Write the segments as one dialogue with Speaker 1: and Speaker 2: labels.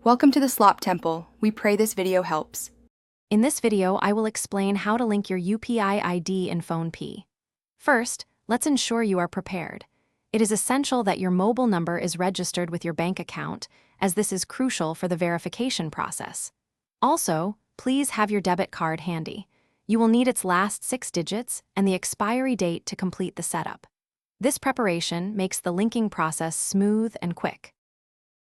Speaker 1: Welcome to the Slop Temple. We pray this video helps.
Speaker 2: In this video, I will explain how to link your UPI ID in PhonePe. First, let's ensure you are prepared. It is essential that your mobile number is registered with your bank account, as this is crucial for the verification process. Also, please have your debit card handy. You will need its last 6 digits and the expiry date to complete the setup. This preparation makes the linking process smooth and quick.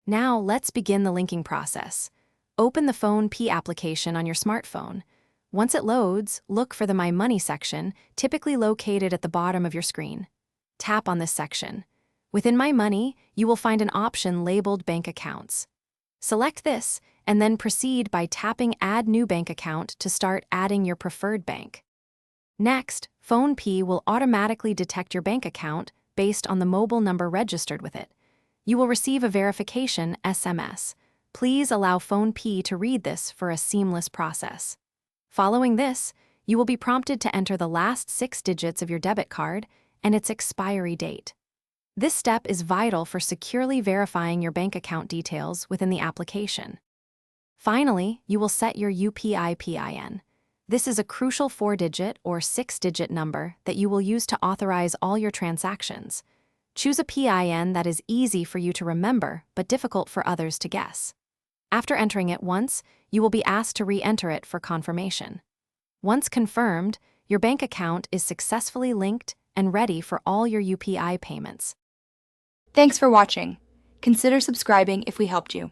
Speaker 2: Now, let's begin the linking process. Open the PhonePe application on your smartphone. Once it loads, look for the My Money section, typically located at the bottom of your screen. Tap on this section. Within My Money, you will find an option labeled Bank Accounts. Select this, and then proceed by tapping Add New Bank Account to start adding your preferred bank. Next, PhonePe will automatically detect your bank account based on the mobile number registered with it. You will receive a verification SMS. Please allow PhonePe to read this for a seamless process. Following this, you will be prompted to enter the last 6 digits of your debit card and its expiry date. This step is vital for securely verifying your bank account details within the application. Finally, you will set your UPI PIN. This is a crucial 4-digit or 6-digit number that you will use to authorize all your transactions. Choose a PIN that is easy for you to remember but difficult for others to guess. After entering it once, you will be asked to re-enter it for confirmation. Once confirmed, your bank account is successfully linked and ready for all your UPI payments.
Speaker 1: Thanks for watching. Consider subscribing if we helped you.